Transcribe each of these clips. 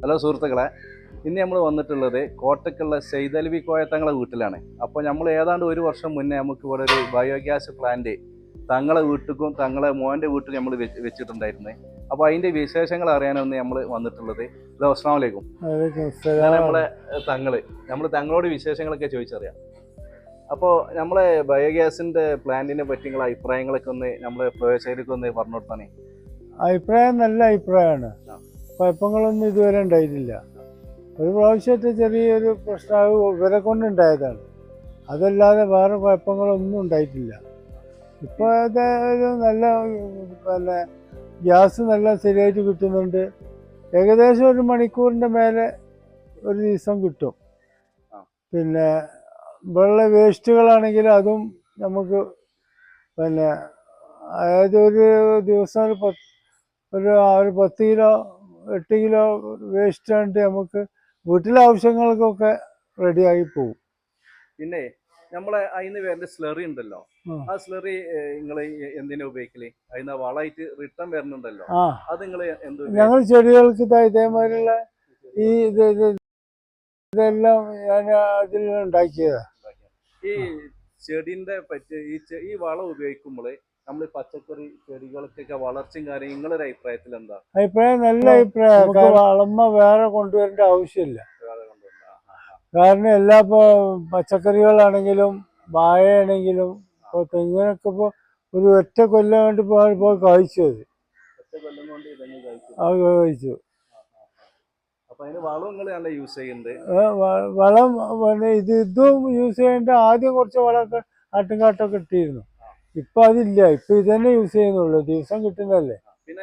Hello സുഹൃത്തുക്കളെ, ഇന്ന് നമ്മൾ വന്നിട്ടുള്ളത് കോട്ടക്കുള്ള സെയ്തലവി കോയത്തങ്ങളെ വീട്ടിലാണ്. അപ്പോൾ നമ്മൾ ഏതാണ്ട് ഒരു വർഷം മുന്നേ നമുക്ക് ഇവിടെ ഒരു ബയോഗ്യാസ് പ്ലാന്റ് തങ്ങളെ വീട്ടിലും തങ്ങളെ മോൻ്റെ വീട്ടിലും നമ്മൾ വെച്ചിട്ടുണ്ടായിരുന്നത്. അപ്പോൾ അതിൻ്റെ വിശേഷങ്ങൾ അറിയാനാണ് നമ്മൾ വന്നിട്ടുള്ളത്. ഹലോ, അസ്സലാമു അലൈക്കും. നമ്മളെ നമ്മൾ തങ്ങളോട് വിശേഷങ്ങളൊക്കെ ചോദിച്ചറിയാം. അപ്പോൾ നമ്മളെ ബയോഗ്യാസിൻ്റെ പ്ലാന്റിനെ പറ്റി നിങ്ങളെ അഭിപ്രായങ്ങളൊക്കെ ഒന്ന് നമ്മളെ പ്രേക്ഷകർക്ക് ഒന്ന് പറഞ്ഞു കൊടുത്താനേ. അഭിപ്രായം നല്ല അഭിപ്രായമാണ്. കുഴപ്പങ്ങളൊന്നും ഇതുവരെ ഉണ്ടായിട്ടില്ല. ഒരു പ്രാവശ്യത്തെ ചെറിയൊരു പ്രശ്നം ഇവരെ കൊണ്ടുണ്ടായതാണ്, അതല്ലാതെ വേറെ കുഴപ്പങ്ങളൊന്നും ഉണ്ടായിട്ടില്ല. ഇപ്പോൾ ഒരു നല്ല പിന്നെ ഗ്യാസ് നല്ല ശരിയായിട്ട് കിട്ടുന്നുണ്ട്. ഏകദേശം ഒരു മണിക്കൂറിൻ്റെ മേലെ ഒരു ദിവസം കിട്ടും. പിന്നെ വെള്ള വേസ്റ്റുകളാണെങ്കിൽ അതും നമുക്ക് പിന്നെ അതായത് ഒരു ദിവസം ഒരു 10 കിലോ 8 കിലോ വേസ്റ്റ് ആയിട്ട് നമുക്ക് വീട്ടിലെ ആവശ്യങ്ങൾക്കൊക്കെ റെഡിയായി പോകും. പിന്നെ നമ്മളെ അതിന് വേണ്ട സ്ലറി ഉണ്ടല്ലോ, ആ സ്ലറി നിങ്ങൾ എന്തിനാ ഉപയോഗിക്കല്? അതിന് വളമായിട്ട് റിട്ടേൺ വരുന്നുണ്ടല്ലോ, അത് നിങ്ങൾ ഞങ്ങൾ ചെടികൾക്ക് ഇതേമാതിരിയുള്ള ഈ ഇതെല്ലാം ഞാൻ അതിൽ ഉണ്ടാക്കിയതാ. ഈ ചെടിന്റെ പറ്റി ഈ വളം ഉപയോഗിക്കുമ്പോൾ നമ്മൾ പച്ചക്കറി ചെടികൾക്കൊക്കെ വളർച്ചയും കാര്യം നിങ്ങളൊരു അഭിപ്രായത്തിൽ എന്താ? അഭിപ്രായം നല്ല അഭിപ്രായം. വളമ വേറെ കൊണ്ടുവരേണ്ട ആവശ്യമില്ല. കാരണം എല്ലാ പച്ചക്കറികളാണെങ്കിലും വാഴയാണെങ്കിലും ഇപ്പോൾ തെങ്ങിനൊക്കെ ഇപ്പോൾ ഒരു ഒറ്റ കൊല്ലം കൊണ്ട് പോയി കഴിച്ചു. അത് കഴിച്ചു. വളം പിന്നെ ഇതും യൂസ് ചെയ്യേണ്ട. ആദ്യം കുറച്ച് വളമൊക്കെ ആട്ടുംകാട്ടൊക്കെ ഇട്ടിരുന്നു. ഇപ്പൊ അതില്ല. ഇപ്പൊ ഇതന്നെ യൂസ് ചെയ്യുന്നുള്ളൂ. ദിവസം കിട്ടുന്നതല്ലേ. പിന്നെ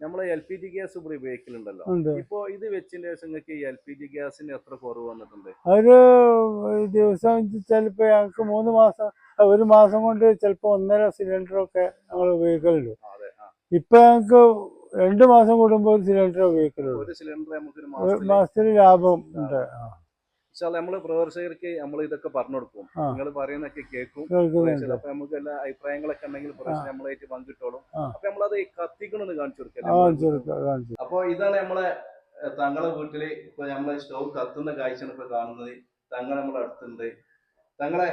നമ്മള് LPG ഗ്യാസ് ഇവിടെ ഉപയോഗിക്കലുണ്ടല്ലോ. ഇപ്പൊ ഇത് വെച്ചതിന് ശേഷം നിങ്ങൾക്ക് LPG ഗ്യാസിന് എത്ര കുറവ് വന്നിട്ടുണ്ട്? ഒരു ദിവസം ചിലപ്പോ ഞങ്ങൾക്ക് 3 മാസം, ഒരു മാസം കൊണ്ട് ചിലപ്പോ 1.5 സിലിണ്ടറൊക്കെ ഞങ്ങൾ ഉപയോഗിക്കലുള്ളൂ. ഇപ്പൊ ഞങ്ങൾക്ക് 2 മാസം കൂടുമ്പോൾ ഒരു സിലിണ്ടർ ഉപയോഗിക്കലുള്ളൂ. ഒരു സിലിണ്ടർ നമുക്ക് ഒരു മാസത്തിൽ ലാഭം ഉണ്ട്. നമ്മള് പ്രവർത്തകർക്ക് നമ്മൾ ഇതൊക്കെ പറഞ്ഞു കൊടുക്കും. നിങ്ങൾ പറയുന്നൊക്കെ കേൾക്കും. അപ്പൊ നമുക്ക് എല്ലാ അഭിപ്രായങ്ങളൊക്കെ ഉണ്ടെങ്കിൽ നമ്മളായിട്ട് പങ്കിട്ടോളും. അപ്പൊ നമ്മളത് കത്തിക്കണമെന്ന് കാണിച്ചു കൊടുക്കാം. അപ്പൊ ഇതാണ് നമ്മളെ തങ്ങളെ വീട്ടില് ഇപ്പൊ നമ്മളെ സ്റ്റൗ കത്തുന്ന കാഴ്ചയാണ് ഇപ്പൊ കാണുന്നത്. തങ്ങൾ നമ്മളെ അടുത്തുണ്ട്. തങ്ങളെ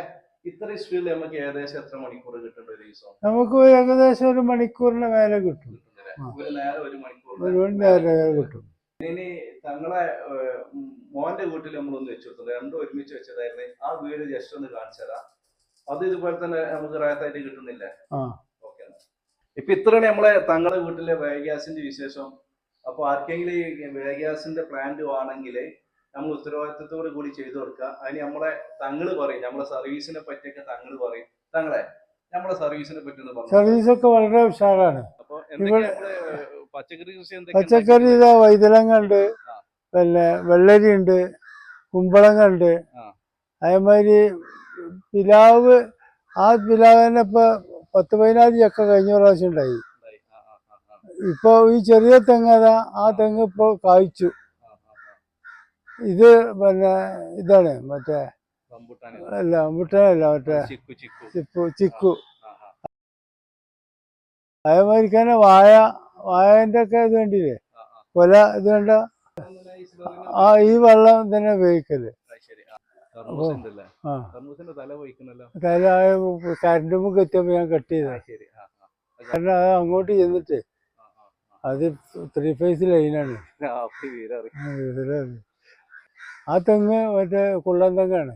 ഇത്രയും സ്പീഡിൽ നമുക്ക് ഏകദേശം എത്ര മണിക്കൂർ കിട്ടേണ്ട ഒരു ദിവസം? നമുക്ക് ഏകദേശം ഒരു മണിക്കൂറിന് മേലെ കിട്ടും. ഒരു നേരം 1 മണിക്കൂർ കിട്ടും. ഇനി തങ്ങളെ മോന്റെ വീട്ടിൽ നമ്മളൊന്ന് വെച്ചിട്ടുണ്ട്. രണ്ടും ഒരുമിച്ച് വെച്ചതായിരുന്നു. ആ വീട് ജസ്റ്റ് ഒന്ന് കാണിച്ചു തരാം. അത് ഇതുപോലെ തന്നെ നമുക്ക് റാത്തായിട്ട് കിട്ടുന്നില്ലേ? ഓക്കെ. ഇപ്പൊ ഇത്രയാണ് നമ്മളെ തങ്ങളെ വീട്ടിലെ ബയോഗ്യാസിന്റെ വിശേഷം. അപ്പൊ ആർക്കെങ്കിലും ഈ ബയോഗ്യാസിന്റെ പ്ലാന്റ് ആണെങ്കിൽ നമ്മൾ ഉത്തരവാദിത്തത്തോട് കൂടി ചെയ്തു കൊടുക്കുക. അതിന് നമ്മളെ തങ്ങള് പറയും, നമ്മളെ സർവീസിനെ പറ്റിയൊക്കെ തങ്ങള് പറയും. തങ്ങളെ നമ്മളെ സർവീസിനെ പറ്റി ഒന്ന് പറഞ്ഞു. സർവീസൊക്കെ വളരെ ഉഷാറാണ്. അപ്പൊ പച്ചക്കറി ഇതാ വൈതലങ്ങ ഉണ്ട്, പിന്നെ വെള്ളരി ഉണ്ട്, കുമ്പളങ്ങ ഉണ്ട്. അതേമാതിരി പിലാവ്, ആ പിലാവ് തന്നെ ഇപ്പൊ 10-15 ചക്ക കഴിഞ്ഞ പ്രാവശ്യം ഉണ്ടായി. ഇപ്പൊ ഈ ചെറിയ തെങ്ങ് ആ തെങ്ങ് ഇപ്പൊ കായ്ച്ചു. ഇത് പിന്നെ ഇതാണ് മറ്റേ റംബുട്ടാനല്ല, മറ്റേ ചിക്കു. അതേമാതിരി തന്നെ വാഴന്റെ ഒക്കെ ഇത് കണ്ടില്ലേ, കൊല ഇത് കണ്ട ഈ വെള്ളം തന്നെ ഉപയോഗിക്കല്. തല കരണ്ട് മുക്ക് എത്തിയപ്പോ ഞാൻ കട്ട് ചെയ്ത. കാരണം അത് അങ്ങോട്ട് ചെന്നിട്ട് അത് 3 ഫേസ് ലൈനാണ്. ആ തെങ്ങ് മറ്റേ കുള്ളൻ തെങ്ങാണ്.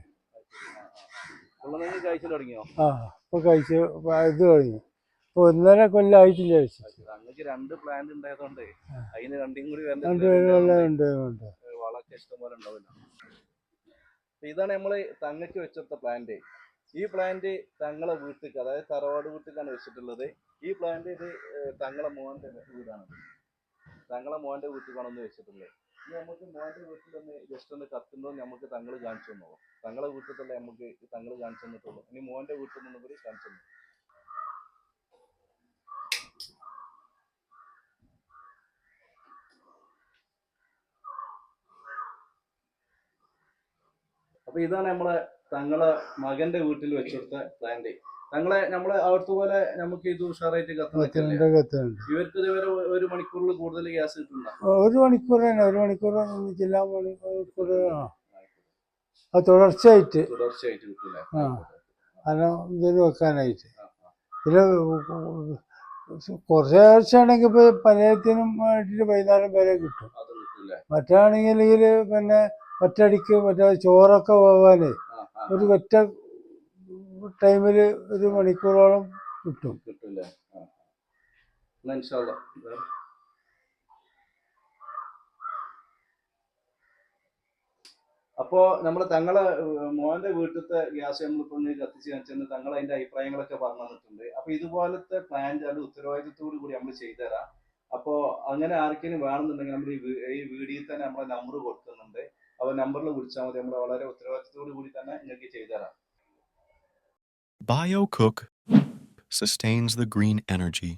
ഇപ്പൊ കഴിച്ചു. ഇത് കഴിഞ്ഞു. ഇപ്പൊ 1.5 കൊല്ലം ആയിട്ടില്ല. 2 പ്ലാന്റ് ഉണ്ടായതുകൊണ്ട് അതിന് 2 കൂടി വളമൊക്കെ ഇഷ്ടംപോലെ ഉണ്ടാവില്ല. ഇതാണ് നമ്മള് തങ്ങക്ക് വെച്ചെടുത്ത പ്ലാന്റ്. ഈ പ്ലാന്റ് തങ്ങളെ വീട്ടിൽ, അതായത് തറവാട് വീട്ടിലാണ് വെച്ചിട്ടുള്ളത്. ഈ പ്ലാന്റ് ഇത് തങ്ങളെ മോന്റെ വീടാണ്. തങ്ങളെ മോന്റെ വീട്ടിലാണെന്ന് വെച്ചിട്ടുള്ളത്. ഇനി നമുക്ക് മോന്റെ വീട്ടിലൊന്ന് ജസ്റ്റ് ഒന്ന് കത്തുമ്പോൾ നമുക്ക് തങ്ങൾ കാണിച്ചു തന്നോ. തങ്ങളെ വീട്ടിൽ തന്നെ നമുക്ക് തങ്ങൾ കാണിച്ചു തന്നിട്ടുള്ളൂ. ഇനി മോന്റെ വീട്ടിൽ നിന്ന് കൂടി കാണിച്ചു തന്നു. അപ്പൊ ഇതാണ് നമ്മളെ തങ്ങളെ മകന്റെ വീട്ടിൽ വെച്ചെടുത്ത പ്ലാന്റ്. നമ്മളെ അവിടുത്തെ പോലെ നമുക്ക് ഇത് ഉഷാറായിട്ട് കത്തുന്നില്ല. 32 കത്തുന്നുണ്ട്. ഇവർക്ക് ഇതുവരെ ഒരു മണിക്കൂറിൽ കൂടുതൽ ഗ്യാസ് കിട്ടുന്നുണ്ടോ? 1 മണിക്കൂർ തന്നെ, 1 മണിക്കൂർ ജില്ലാ മണിക്കൂർ. അത് തുടർച്ചയായിട്ട് കിട്ടൂലേ? ആ കാരണം ഇതിന് വെക്കാനായിട്ട്. ഇതിൽ കുറച്ച് ആഴ്ചയാണെങ്കിൽ ഇപ്പോൾ പലത്തിനും വേണ്ടിയിട്ട് വൈകുന്നേരം വരെ കിട്ടും. അത് കിട്ടൂലേ? മറ്റാണെങ്കിൽ പിന്നെ ഒറ്റയടിക്ക് മറ്റേ ചോറൊക്കെ പോകാനേ ഒരു ഒറ്റ ടൈമിൽ 1 മണിക്കൂറോളം കിട്ടും. കിട്ടൂലേ? എന്നാ ഇൻഷാ അല്ലാഹ്. അപ്പോ നമ്മള് തങ്ങളെ മോന്റെ വീട്ടിലത്തെ ഗ്യാസ് നമ്മളിപ്പോ കത്തിച്ച് കാണിച്ചു തങ്ങൾ അതിന്റെ അഭിപ്രായങ്ങളൊക്കെ പറഞ്ഞു തന്നിട്ടുണ്ട്. അപ്പൊ ഇതുപോലത്തെ പ്ലാൻ അത് ഉത്തരവാദിത്തത്തോടു കൂടി നമ്മൾ ചെയ്തുതരാം. അപ്പോ അങ്ങനെ ആർക്കെങ്കിലും വേണമെന്നുണ്ടെങ്കിൽ നമ്മൾ ഈ വീഡിയോയിൽ തന്നെ നമ്മളെ നമ്പർ കൊടുക്കുന്നുണ്ട്. അപ്പൊ നമ്പറിൽ വിളിച്ചാൽ മതി. നമ്മൾ വളരെ ഉത്തരവാദിത്തത്തോടു കൂടി തന്നെ നിങ്ങൾക്ക് ചെയ്തുതരാം. BioCook sustains the green energy